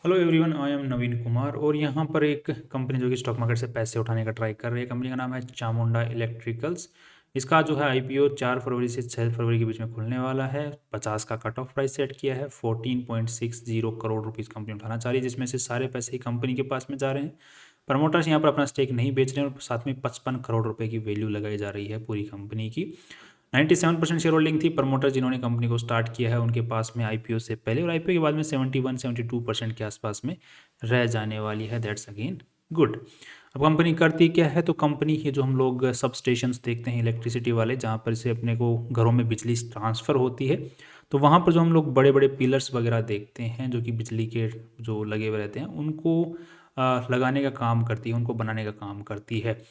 Hello everyone, I am नवीन कुमार और यहाँ पर एक कंपनी जो कि स्टॉक मार्केट से पैसे उठाने का ट्राई कर रही है। कंपनी का नाम है चामुंडा इलेक्ट्रिकल्स। इसका जो है आईपीओ 4 फरवरी से 6 फरवरी के बीच में खुलने वाला है। 50 का कट ऑफ प्राइस सेट किया है। 14.60 करोड़ रुपीज़ कंपनी उठाना चाह रही है, जिसमें से सारे पैसे ही कंपनी के पास में जा रहे हैं। प्रमोटर्स यहाँ पर अपना स्टेक नहीं बेच रहे हैं और साथ में 55 करोड़ रुपए की वैल्यू लगाई जा रही है पूरी कंपनी की। 97% शेयर होल्डिंग थी। प्रमोटर जिन्होंने कंपनी को स्टार्ट किया है उनके पास में आईपीओ से पहले और आईपीओ के बाद में 71-72% के आसपास में रह जाने वाली है। That's again good. अब कंपनी करती क्या है, तो कंपनी ये जो हम लोग सब स्टेशंस देखते हैं इलेक्ट्रिसिटी वाले, जहाँ पर से अपने को घरों में बिजली ट्रांसफ़र होती है, तो वहाँ पर जो हम लोग बड़े बड़े पिलर्स वगैरह देखते हैं जो कि बिजली के जो लगे हुए रहते हैं उनको लगाने का काम करती है, उनको बनाने का काम करती है।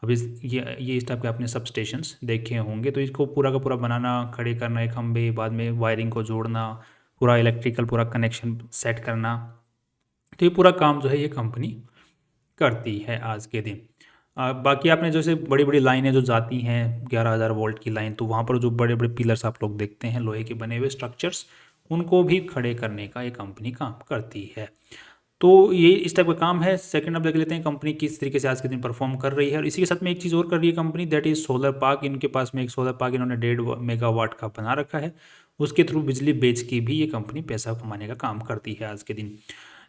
अब ये इस टाइप के आपने सब स्टेशंस देखे होंगे, तो इसको पूरा का पूरा बनाना, खड़े करना एक खंभे, बाद में वायरिंग को जोड़ना, पूरा इलेक्ट्रिकल पूरा कनेक्शन सेट करना, तो ये पूरा काम जो है ये कंपनी करती है आज के दिन। बाकी आपने जैसे बड़ी बड़ी लाइनें जो जाती हैं 11,000 वोल्ट की लाइन, तो वहाँ पर जो बड़े बड़े पिलर्स आप लोग देखते हैं लोहे के बने हुए स्ट्रक्चर्स, उनको भी खड़े करने का ये कंपनी काम करती है। तो ये इस टाइप का काम है। सेकंड अब देख लेते हैं कंपनी किस तरीके से आज के दिन परफॉर्म कर रही है। और इसी के साथ में एक चीज़ और कर रही है company, that is solar park. इनके पास में एक सोलर पार्क इन्होंने 1.5 मेगावाट का बना रखा है। उसके थ्रू बिजली बेच के भी ये कंपनी पैसा कमाने का काम करती है आज के दिन।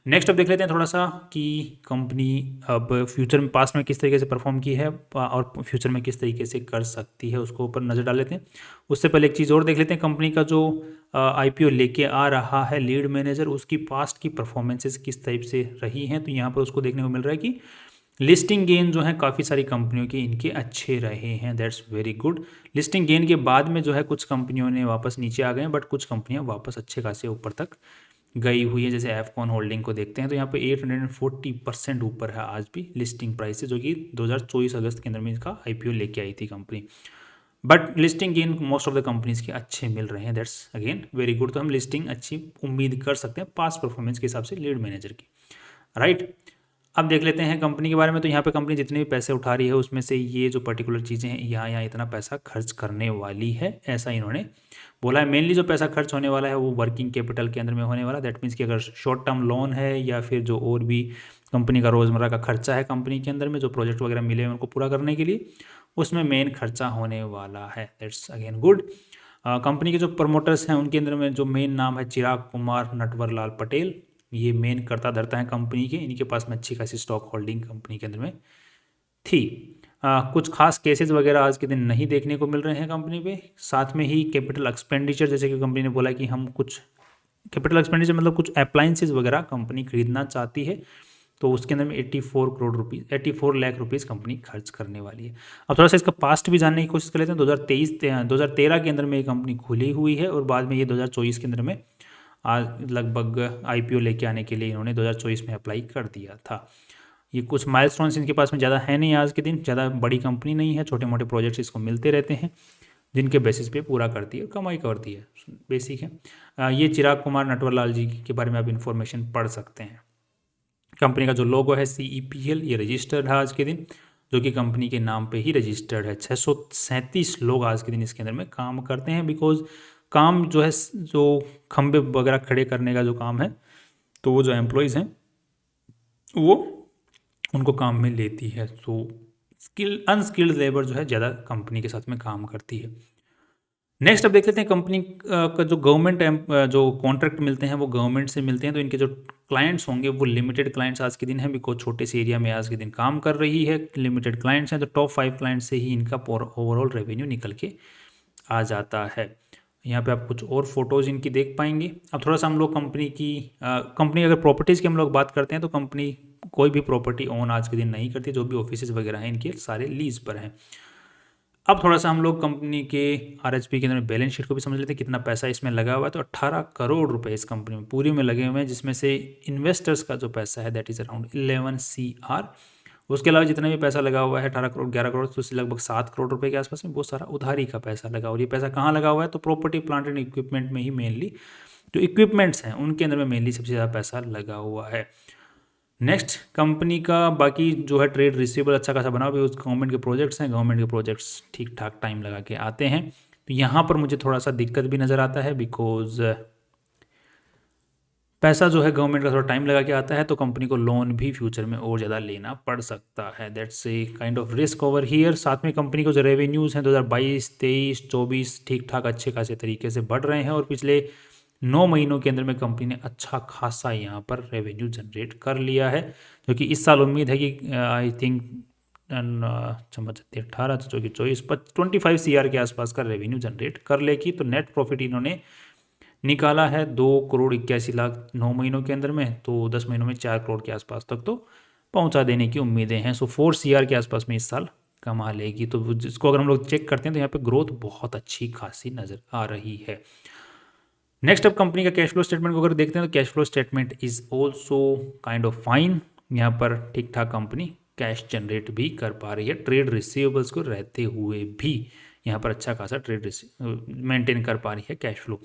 नेक्स्ट अब देख लेते हैं थोड़ा सा कि कंपनी अब फ्यूचर में, पास्ट में किस तरीके से परफॉर्म की है और फ्यूचर में किस तरीके से कर सकती है, उसको ऊपर नज़र डाल लेते हैं। उससे पहले एक चीज़ और देख लेते हैं, कंपनी का जो आईपीओ लेके आ रहा है लीड मैनेजर, उसकी पास्ट की परफॉर्मेंसेस किस टाइप से रही हैं। तो यहाँ पर उसको देखने को मिल रहा है कि लिस्टिंग गेन जो है काफ़ी सारी कंपनियों के इनके अच्छे रहे हैं। That's very good. Listing gain के बाद में जो है कुछ कंपनियों ने वापस नीचे आ गए हैं, बट कुछ कंपनियां वापस अच्छे खासे ऊपर तक गई हुई है। जैसे एफकॉन होल्डिंग को देखते हैं तो यहाँ पे 840% ऊपर है आज भी लिस्टिंग प्राइस से, जो कि 2024 अगस्त के अंदर में इसका आईपीओ लेके आई थी company. But listing gain most of the companies के अच्छे मिल रहे हैं। That's again very good. तो हम लिस्टिंग अच्छी उम्मीद कर सकते हैं पास्ट परफॉर्मेंस के हिसाब से लीड मैनेजर की, राइट। अब देख लेते हैं कंपनी के बारे में। तो यहाँ पे कंपनी जितने भी पैसे उठा रही है उसमें से ये जो पर्टिकुलर चीज़ें हैं, यहाँ यहाँ इतना पैसा खर्च करने वाली है, ऐसा इन्होंने बोला है। मेनली जो पैसा खर्च होने वाला है वो वर्किंग कैपिटल के अंदर में होने वाला। दैट मीन्स कि अगर शॉर्ट टर्म लोन है या फिर जो और भी कंपनी का रोज़मर्रा का खर्चा है कंपनी के अंदर में, जो प्रोजेक्ट वगैरह मिले हैं उनको पूरा करने के लिए, उसमें मेन खर्चा होने वाला है। That's again good. कंपनी के जो प्रमोटर्स हैं उनके अंदर में जो मेन नाम है चिराग कुमार नटवर लाल पटेल, ये मेन करता धरता है कंपनी के। इनके पास में अच्छी खासी स्टॉक होल्डिंग कंपनी के अंदर में थी। कुछ खास केसेस वगैरह आज के दिन नहीं देखने को मिल रहे हैं कंपनी पे। साथ में ही कैपिटल एक्सपेंडिचर, जैसे कि कंपनी ने बोला कि हम कुछ कैपिटल एक्सपेंडिचर मतलब कुछ अप्लाइंसेज वगैरह कंपनी खरीदना चाहती है, तो उसके अंदर में 84 लाख रुपीज़ कंपनी खर्च करने वाली है। अब थोड़ा सा इसका पास्ट भी जानने की कोशिश कर लेते हैं। 2013 के अंदर में ये कंपनी खुली हुई है और बाद में ये 2024 के अंदर में आज लगभग आईपीओ लेके आने के लिए इन्होंने 2024 में अप्लाई कर दिया था। ये कुछ माइलस्टोन्स इनके पास में ज़्यादा है नहीं आज के दिन, ज़्यादा बड़ी कंपनी नहीं है, छोटे मोटे प्रोजेक्ट्स इसको मिलते रहते हैं जिनके बेसिस पे पूरा करती है, कमाई करती है, बेसिक है। ये चिराग कुमार नटवरलाल जी के बारे में आप इन्फॉर्मेशन पढ़ सकते हैं। कंपनी का जो लोगो है CEPL, ये रजिस्टर्ड है आज के दिन, जो कि कंपनी के नाम पे ही रजिस्टर्ड है। 637 लोग आज के दिन इसके अंदर में काम करते हैं। बिकॉज काम जो है, जो खंबे वगैरह खड़े करने का जो काम है, तो वो जो एम्प्लॉयज़ हैं वो उनको काम में लेती है। तो अनस्किल्ड लेबर जो है ज़्यादा कंपनी के साथ में काम करती है। नेक्स्ट अब देख लेते हैं कंपनी का जो गवर्नमेंट जो कॉन्ट्रैक्ट मिलते हैं वो गवर्नमेंट से मिलते हैं। तो इनके जो क्लाइंट्स होंगे वो लिमिटेड क्लाइंट्स आज के दिन हैं, बिकॉज छोटे से एरिया में आज के दिन काम कर रही है, लिमिटेड क्लाइंट्स हैं। तो टॉप 5 क्लाइंट से ही इनका ओवरऑल रेवेन्यू निकल के आ जाता है। यहाँ पे आप कुछ और फोटोज़ इनकी देख पाएंगे। अब थोड़ा सा हम लोग कंपनी अगर प्रॉपर्टीज़ की हम लोग बात करते हैं, तो कंपनी कोई भी प्रॉपर्टी ओन आज के दिन नहीं करती। जो भी ऑफिस वगैरह हैं इनके सारे लीज पर हैं। अब थोड़ा सा हम लोग कंपनी के RHP के अंदर बैलेंस शीट को भी समझ लेते हैं, कितना पैसा इसमें लगा हुआ है। तो 18 करोड़ रुपए इस कंपनी में पूरी में लगे हुए हैं, जिसमें से इन्वेस्टर्स का जो पैसा है दैट इज़ अराउंड 11 CR। उसके अलावा जितना भी पैसा लगा हुआ है 18 करोड़ 11 करोड़, तो उससे लगभग 7 करोड़ रुपए के आसपास में वो सारा उधारी का पैसा लगा। और ये पैसा कहाँ लगा हुआ है, तो प्रॉपर्टी प्लांट एंड इक्विपमेंट में ही मेनली, जो इक्विपमेंट्स हैं उनके अंदर में मेनली सबसे ज़्यादा पैसा लगा हुआ है। नेक्स्ट कंपनी का बाकी जो है ट्रेड रिसीवेबल अच्छा खासा बना हुआ है। उस गवर्नमेंट के प्रोजेक्ट्स हैं, गवर्नमेंट के प्रोजेक्ट्स ठीक ठाक टाइम लगा के आते हैं। तो यहाँ पर मुझे थोड़ा सा दिक्कत भी नज़र आता है, बिकॉज पैसा जो है गवर्नमेंट का थोड़ा टाइम लगा के आता है, तो कंपनी को लोन भी फ्यूचर में और ज़्यादा लेना पड़ सकता है। That's a kind of risk over here. साथ में कंपनी को जो रेवेन्यूज़ हैं 2022, 23, 24 ठीक ठाक अच्छे खासे तरीके से बढ़ रहे हैं, और पिछले 9 महीनों के अंदर में कंपनी ने अच्छा खासा यहाँ पर रेवेन्यू जनरेट कर लिया है, जो कि इस साल उम्मीद है कि आई थिंक 18, 24, 25 CR के आसपास का रेवेन्यू जनरेट कर लेगी। तो नेट प्रॉफिट इन्होंने निकाला है 2,81,00,000 9 महीनों के अंदर में, तो 10 महीनों में 4 करोड़ के आसपास तक तो पहुंचा देने की उम्मीदें हैं। सो 4 CR के आसपास में इस साल कमा लेगी। तो जिसको अगर हम लोग चेक करते हैं तो यहाँ पे ग्रोथ बहुत अच्छी खासी नज़र आ रही है। नेक्स्ट अब कंपनी का कैश फ्लो स्टेटमेंट को अगर देखते हैं तो cash flow statement is also kind of fine. यहाँ पर ठीक ठाक कंपनी कैश जनरेट भी कर पा रही है, ट्रेड रिसीवेबल्स को रहते हुए भी यहाँ पर अच्छा खासा ट्रेड मेंटेन कर पा रही है कैश फ्लो।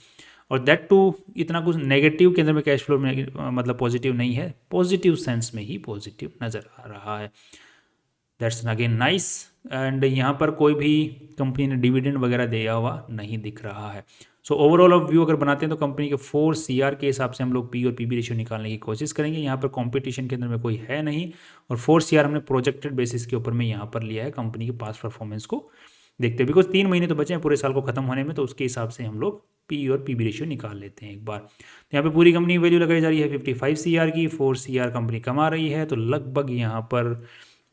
और दैट टू इतना कुछ नेगेटिव के अंदर में कैश फ्लो में मतलब पॉजिटिव नहीं है, पॉजिटिव सेंस में ही पॉजिटिव नज़र आ रहा है। That's again nice. एंड यहाँ पर कोई भी कंपनी ने डिविडेंड वगैरह दिया हुआ नहीं दिख रहा है। सो ओवरऑल ऑफ व्यू अगर बनाते हैं तो कंपनी के 4 CR के हिसाब से हम लोग पी और पीबी रेशियो निकालने की कोशिश करेंगे। यहाँ पर कंपटीशन के अंदर में कोई है नहीं, और 4 CR हमने प्रोजेक्टेड बेसिस के ऊपर में यहाँ पर लिया है कंपनी के पास परफॉर्मेंस को देखते हैं, बिकॉज 3 महीने तो बचे हैं पूरे साल को खत्म होने में, तो उसके हिसाब से हम लोग पी और पीबी रेशियो निकाल लेते हैं एक बार। तो यहाँ पे पूरी कंपनी वैल्यू लगाई जा रही है 55 CR की, 4 CR कंपनी कमा रही है, तो लगभग यहाँ पर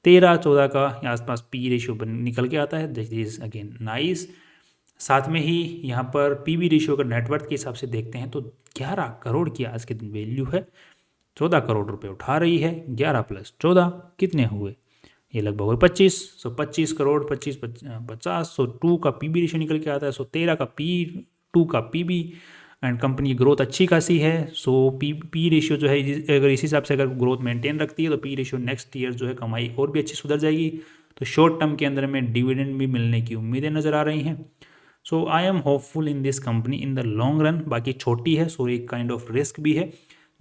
13-14 का आसपास पी रेशियो निकल के आता है। This is again nice. साथ में ही यहाँ पर पीबी रेशियो का नेटवर्थ के हिसाब से देखते हैं तो 11 करोड़ की आज के दिन वैल्यू है, 14 करोड़ रुपए उठा रही है। 11 + 14 कितने हुए, ये लगभग हुए 25। 25 करोड़ 25 50, 2 का पीबी रेशियो निकल के आता है। 13 का P2 का पीबी, एंड कंपनी की ग्रोथ अच्छी खासी है। सो पी रेशियो जो है अगर इस हिसाब से अगर ग्रोथ मेंटेन रखती है तो पी रेशियो नेक्स्ट ईयर जो है कमाई और भी अच्छी सुधर जाएगी। तो शॉर्ट टर्म के अंदर में डिविडेंड भी मिलने की उम्मीदें नज़र आ रही हैं। So I am hopeful in this company in the long run. बाकी छोटी है, सो एक काइंड ऑफ रिस्क भी है।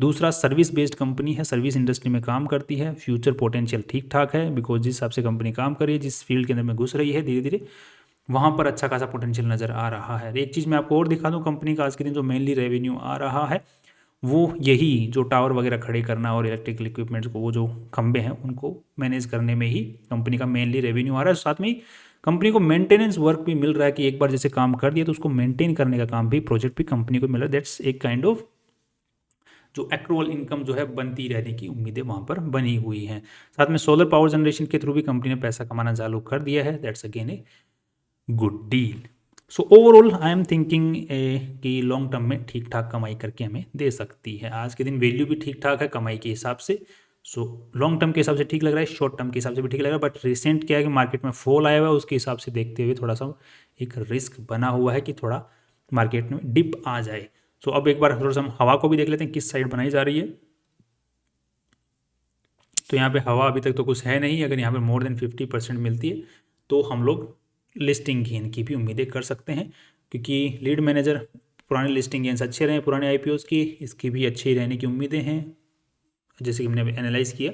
दूसरा सर्विस बेस्ड कंपनी है, सर्विस इंडस्ट्री में काम करती है, फ्यूचर पोटेंशियल ठीक ठाक है, बिकॉज जिस हिसाब से कंपनी काम कर रही है, जिस फील्ड के अंदर में घुस रही है धीरे धीरे, वहाँ पर अच्छा खासा पोटेंशियल नज़र आ रहा है। एक चीज़ मैं आपको और दिखा दूँ, कंपनी का आज के दिन जो मेनली रेवेन्यू आ रहा है वो यही जो टावर वगैरह खड़े करना और इलेक्ट्रिकल इक्विपमेंट्स को, वो जो खंबे हैं उनको मैनेज करने में ही कंपनी का मेनली रेवेन्यू आ रहा है। साथ में ही कंपनी को मेंटेनेंस वर्क भी मिल रहा है कि एक बार जैसे काम कर दिया तो उसको मेंटेन करने का काम भी, प्रोजेक्ट भी कंपनी को मिल रहा है। दैट्स एक काइंड ऑफ जो एक्रूअल इनकम जो है बनती रहने की उम्मीदें वहाँ पर बनी हुई हैं। साथ में सोलर पावर जनरेशन के थ्रू भी कंपनी ने पैसा कमाना चालू कर दिया है। That's again a good deal. So overall I am thinking कि लॉन्ग टर्म में ठीक ठाक कमाई करके हमें दे सकती है। आज के दिन वैल्यू भी ठीक ठाक है कमाई के हिसाब से। सो लॉन्ग टर्म के हिसाब से ठीक लग रहा है, शॉर्ट टर्म के हिसाब से भी ठीक लग रहा है। बट रिसेंट क्या है कि मार्केट में फॉल आया हुआ है, उसके हिसाब से देखते हुए थोड़ा सा एक रिस्क बना हुआ है कि थोड़ा मार्केट में डिप आ जाए। सो अब एक बार थोड़ा सा हम हवा को भी देख लेते हैं किस साइड बनाई जा रही है। तो यहाँ पे हवा अभी तक तो कुछ है नहीं। अगर यहाँ पे मोर देन 50% मिलती है तो हम लोग लिस्टिंग गेन की भी उम्मीदें कर सकते हैं, क्योंकि लीड मैनेजर पुराने लिस्टिंग गेन्स अच्छे रहे पुराने आईपीओस की, इसकी भी अच्छी रहने की उम्मीदें हैं जैसे कि हमने अभी एनालाइज किया।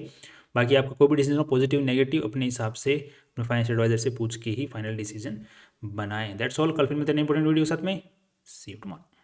बाकी आपका कोई भी डिसीजन हो पॉजिटिव नेगेटिव अपने हिसाब से अपने फाइनेंशियल एडवाइजर से पूछ के ही फाइनल डिसीजन बनाएं। That's all. कल फिर मिलते हैं इंपॉर्टेंट वीडियो के साथ में। सी यू टुमारो।